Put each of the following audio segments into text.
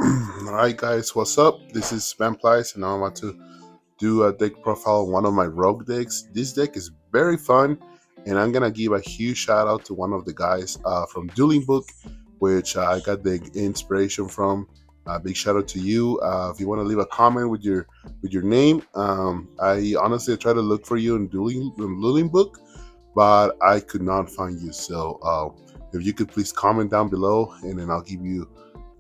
Alright guys, what's up? This is Vampires and now I'm about to do a deck profile on one of my rogue decks. This deck is very fun and I'm gonna give a huge shout out to one of the guys from Dueling Book, which I got the inspiration from. Big shout out to you. If you want to leave a comment with your name, I honestly try to look for you in Dueling Book, but I could not find you. So if you could please comment down below, and then I'll give you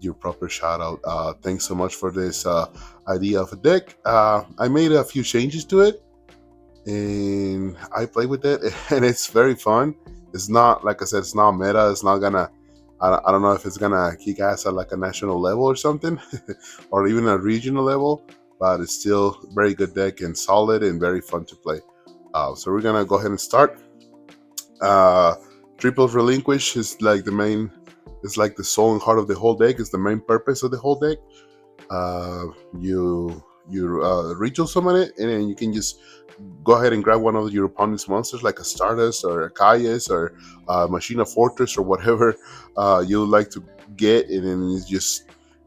your proper shout out. Thanks so much for this idea of a deck. I made a few changes to it, and I play with it, and it's very fun. It's not, like I said, it's not meta. It's not gonna. I don't know if it's gonna kick ass at like a national level or something, or even a regional level. But it's still very good deck and solid and very fun to play. So we're gonna go ahead and start. Uh, Triple Relinquish is like the main. It's like the soul and heart of the whole deck. It's the main purpose of the whole deck. You ritual summon it, and then you can just go ahead and grab one of your opponent's monsters, like a Stardust or a Caius or Machina Fortress or whatever you would like to get, and then it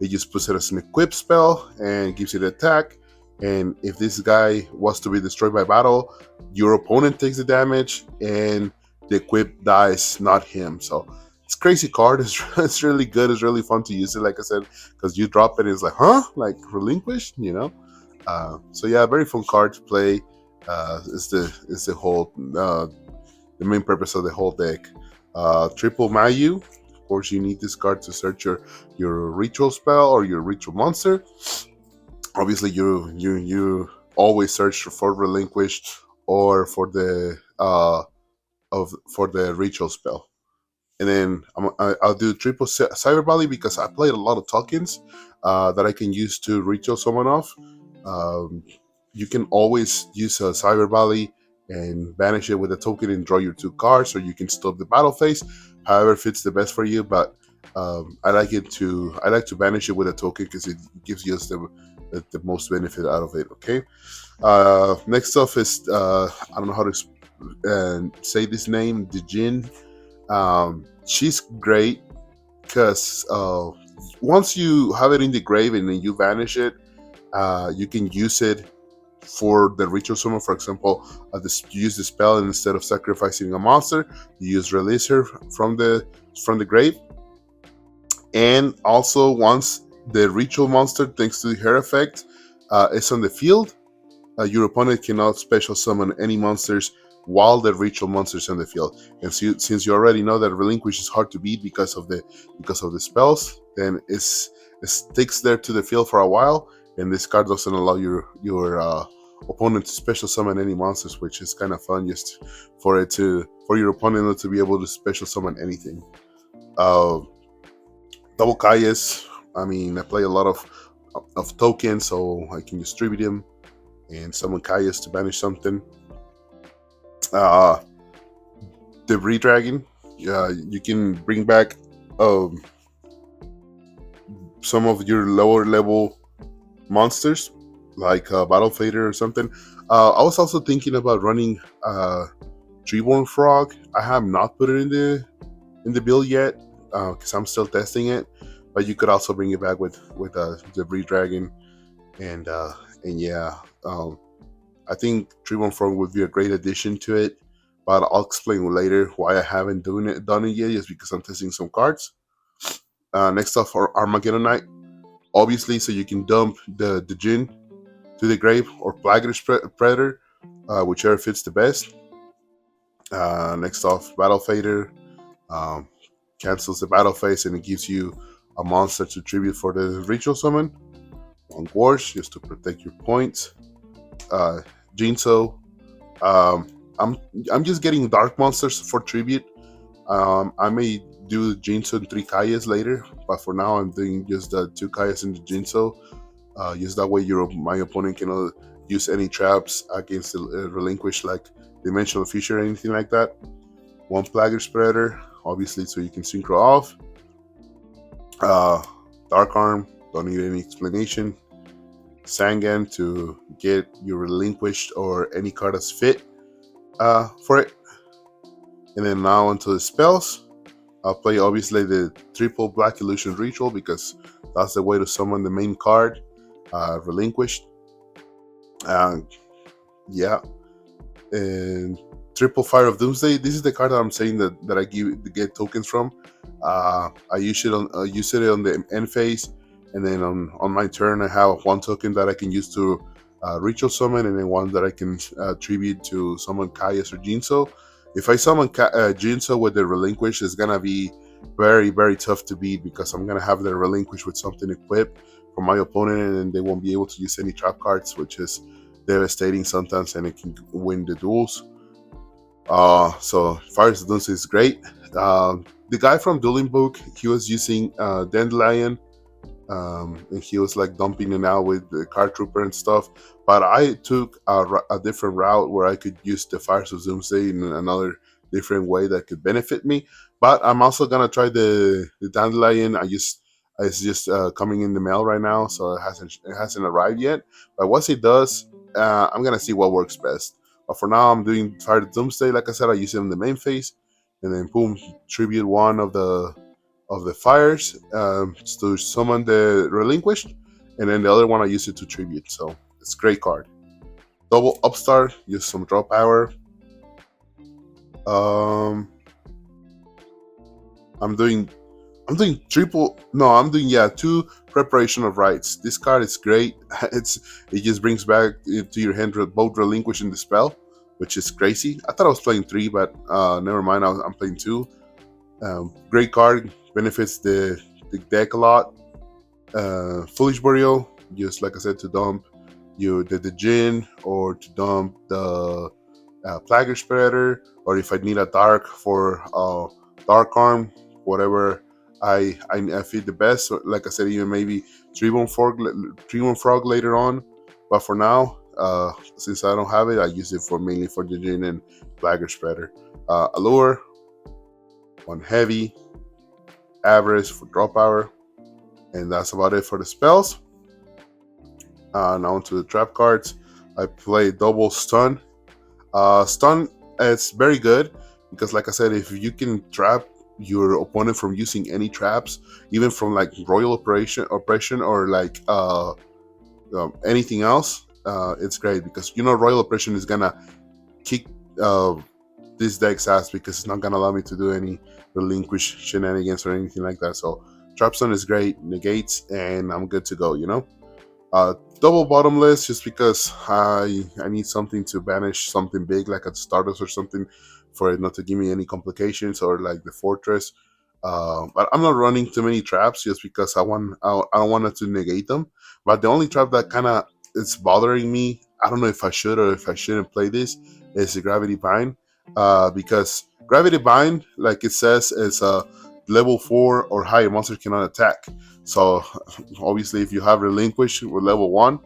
just puts it as an equip spell and gives it attack. And if this guy was to be destroyed by battle, your opponent takes the damage, and the equip dies, not him. So it's a crazy card. It's really good. It's really fun to use it, like I said, because you drop it and it's like, huh? Like Relinquished. So yeah, very fun card to play. It's the whole the main purpose of the whole deck. Triple Mayu. Of course, you need this card to search your ritual spell or your ritual monster. Obviously, you always search for Relinquished or for the for the ritual spell. And then I'll do triple Cyber Volley because I played a lot of tokens that I can use to ritual someone off. Um, you can always use a Cyber Volley and banish it with a token and draw your two cards, or you can stop the battle phase. However, fits the best for you. But I like to banish it with a token because it gives us the most benefit out of it. Okay. Next off is I don't know how to say this name, Dijin. She's great because once you have it in the grave and then you vanish it, you can use it for the ritual summon. For example, you use the spell, and instead of sacrificing a monster, you use release her from the grave. And also, once the ritual monster, thanks to her effect, is on the field, your opponent cannot special summon any monsters while the ritual monsters on the field. And since you already know that Relinquish is hard to beat because of the spells, then it sticks there to the field for a while, and this card doesn't allow your opponent to special summon any monsters, which is kind of fun, just for your opponent not to be able to special summon anything. Uh, Double Caius. I mean, I play a lot of tokens, so I can distribute them and summon Caius to banish something. Debris Dragon. You can bring back some of your lower level monsters, like Battle Fader or something. I was also thinking about running Treeborn Frog. I have not put it in the build yet because I'm still testing it. But you could also bring it back with Debris Dragon, and yeah. I think Treeborn Frog would be a great addition to it, but I'll explain later why I haven't done it yet, just because I'm testing some cards. Next up, for Armageddon Knight, obviously, so you can dump the Jinn to the grave, or Plagueis Predator, whichever fits the best. Next off, Battle Fader cancels the battle phase, and it gives you a monster to tribute for the ritual summon. One Gorge, just to protect your points. Jinso. I'm just getting dark monsters for tribute. I may do Jinso and 3 Kaias later, but for now I'm doing just the 2 Kaias and the Jinso. Just that way my opponent cannot use any traps against the Relinquish, like Dimensional Fissure or anything like that. 1 Plagueis Predator, obviously, so you can synchro off. Dark Arm, don't need any explanation. Sangan to get your Relinquished or any card that's fit for it. And then now onto the spells. I'll play obviously the triple Black Illusion Ritual because that's the way to summon the main card, Relinquished. Uh, yeah, and triple Fire of Doomsday. This is the card that I'm saying that I get tokens from. I use it on the end phase, and then on my turn I have one token that I can use to ritual summon, and then one that I can tribute to summon Kaius or Jinso. If I summon Jinso with the Relinquish, it's gonna be very tough to beat because I'm gonna have the Relinquish with something equipped for my opponent, and then they won't be able to use any trap cards, which is devastating sometimes, and it can win the duels. So Fires of Doomsday is great. The guy from Dueling Book, he was using Dandelion, and he was like dumping it out with the card trooper and stuff. But I took a different route where I could use the Fires of Doomsday in another different way that could benefit me. But I'm also gonna try the Dandelion. It's just coming in the mail right now, so it hasn't arrived yet. But once it does, I'm gonna see what works best. But for now, I'm doing Fire of Doomsday. Like I said, I use it in the main phase, and then boom, tribute one of the fires to summon the Relinquished, and then the other one I use it to tribute. So it's a great card. Double Upstart, use some draw power. Um, I'm doing triple. No, I'm doing two Preparation of Rites. This card is great. It just brings back to your hand both Relinquish and Dispel, which is crazy. I thought I was playing three, but never mind. I'm playing two. Great card, benefits the deck a lot. Foolish Burial, just like I said, to dump the Djinn, or to dump the Plagueis Predator, or if I need a dark for Dark Arm, whatever I feel the best. So, like I said, even maybe Tree Frog later on. But for now, since I don't have it, I use it for mainly for the Djinn and Plagueis Predator. Allure, one heavy, Avarice for draw power, and that's about it for the spells. Now onto the trap cards. I play double Stun. Stun is very good because, like I said, if you can trap your opponent from using any traps, even from like Royal Oppression, or like anything else, it's great because Royal Oppression is gonna kick this deck's ass because it's not gonna allow me to do any Relinquish shenanigans or anything like that. So Trapstone is great, negates, and I'm good to go. Double Bottomless, just because I need something to banish something big like a Stardust or something, for it not to give me any complications, or like the Fortress. But I'm not running too many traps just because I don't want it to negate them. But the only trap that kind of is bothering me, I don't know if I should or if I shouldn't play this, is the Gravity Bind. Because Gravity Bind, like it says, is a level 4 or higher monster cannot attack. So obviously, if you have Relinquish with level 1,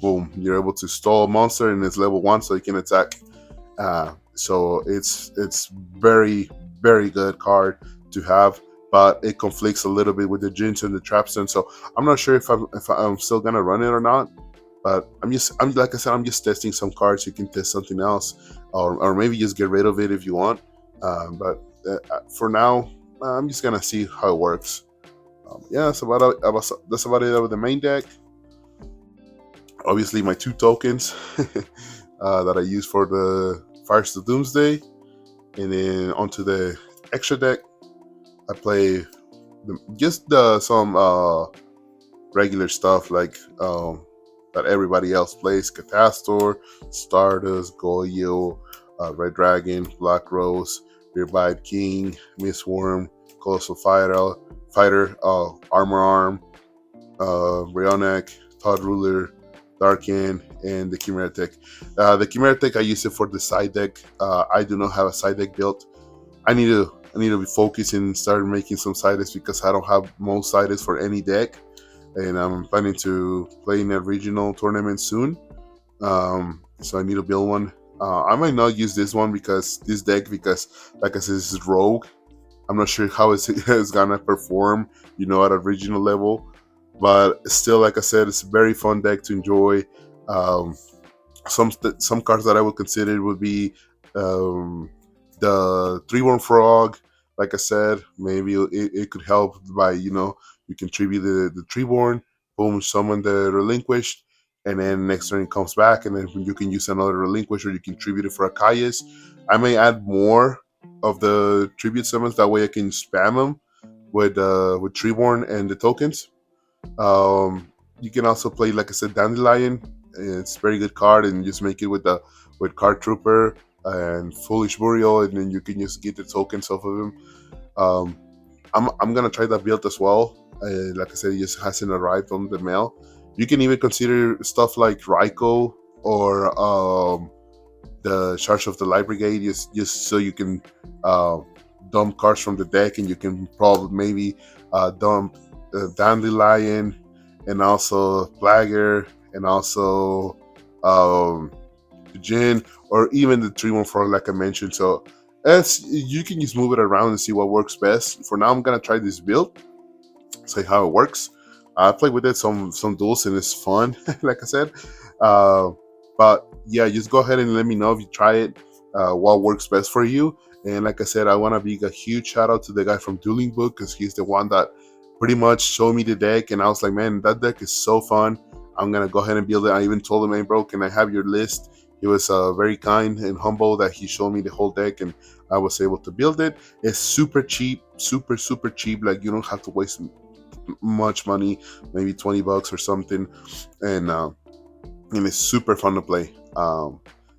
boom, you're able to stall a monster and it's level 1, so you can attack. So it's very good card to have, but it conflicts a little bit with the Jinx and the Trapstone. So I'm not sure if I'm still gonna run it or not. But I'm like I said, I'm just testing some cards. You can test something else, or maybe just get rid of it if you want. But for now, I'm just gonna see how it works. Yeah, that's about it with the main deck. Obviously, my two tokens that I use for the Fires to Doomsday, and then onto the extra deck, I play some regular stuff like that everybody else plays: Catastor, Stardust, Goyo, Red Dragon, Black Rose, Beerbite King, Miss Worm, Colossal Fighter, Armor Arm, Rionek, Todd Ruler, Darkin, and the Chimera Tech. The Chimera Tech, I use it for the side deck. I do not have a side deck built. I need to be focused and start making some side decks because I don't have most side decks for any deck, and I'm planning to play in a regional tournament soon. So I need to build one. I might not use this one because like I said, this is Rogue. I'm not sure how it's gonna perform, at a regional level. But still, like I said, it's a very fun deck to enjoy. Um, some cards that I would consider would be the 3-1 Frog, like I said, maybe it could help by, you can tribute the Treeborn, boom, summon the Relinquished, and then next turn it comes back, and then you can use another Relinquish, or you can tribute it for a Caius. I may add more of the tribute summons, that way I can spam them with Treeborn and the tokens. You can also play, like I said, Dandelion. It's a very good card, and just make it with Card Trooper and Foolish Burial, and then you can just get the tokens off of him. Um, I'm gonna try that build as well. Like I said, it just hasn't arrived on the mail. You can even consider stuff like Raiko or the Charge of the Light Brigade, just so you can uh, dump cards from the deck, and you can probably maybe dump Dandelion, and also Flagger, and also um, Jin, or even the 314, like I mentioned. So as you can just move it around and see what works best. For now, I'm gonna try this build, see how it works. I played with it some duels, and it's fun, like I said. Uh, but yeah, just go ahead and let me know if you try it, what works best for you. And like I said, I want to be a huge shout out to the guy from Dueling Book, because he's the one that pretty much showed me the deck, and I was like, man, that deck is so fun. I'm gonna go ahead and build it. I even told him, hey bro, can I have your list? He was very kind and humble that he showed me the whole deck, and I was able to build it. It's super cheap, super cheap. Like, you don't have to waste much money, maybe $20 or something, and it's super fun to play.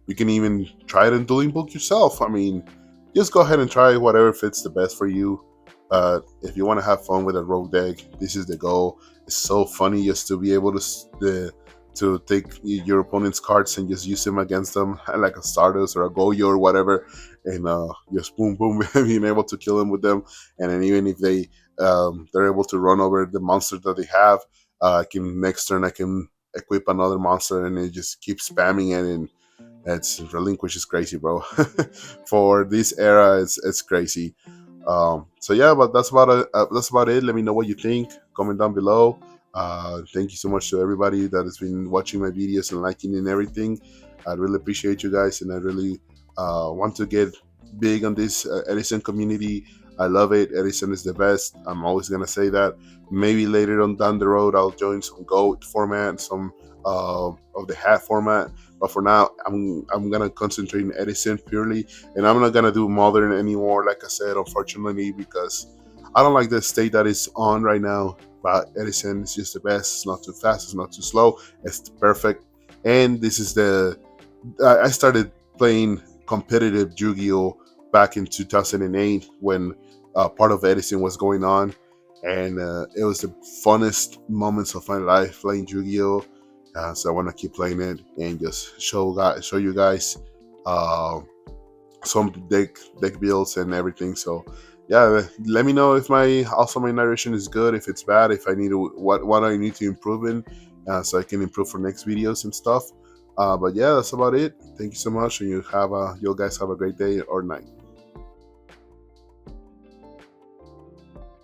You can even try it in Dueling Book yourself. I mean, just go ahead and try whatever fits the best for you. If you want to have fun with a rogue deck, this is the goal. It's so funny just to be able to take your opponent's cards and just use them against them, like a Stardust or a Goyo or whatever, and just boom boom, being able to kill them with them. And then even if they're able to run over the monster that they have, next turn I can equip another monster, and it just keeps spamming it, and it's Relinquish is crazy, bro. For this era, it's crazy. So yeah, but that's about it. Let me know what you think. Comment down below. Thank you so much to everybody that has been watching my videos and liking and everything. I really appreciate you guys, and I really want to get big on this Edison community. I love it. Edison is the best. I'm always gonna say that. Maybe later on down the road, I'll join some Goat format, some of the hat format. But for now, I'm gonna concentrate on Edison purely, and I'm not gonna do modern anymore. Like I said, unfortunately, because I don't like the state that it's on right now. But Edison is just the best. It's not too fast. It's not too slow. It's perfect. And this is I started playing competitive Yu-Gi-Oh back in 2008 when part of Edison was going on, and it was the funnest moments of my life playing Yu-Gi-Oh. So I want to keep playing it and just show you guys uh, some deck builds and everything. So yeah, let me know if my narration is good, if it's bad, if I need to what I need to improve in, so I can improve for next videos and stuff. But yeah, that's about it. Thank you so much, and you guys have a great day or night.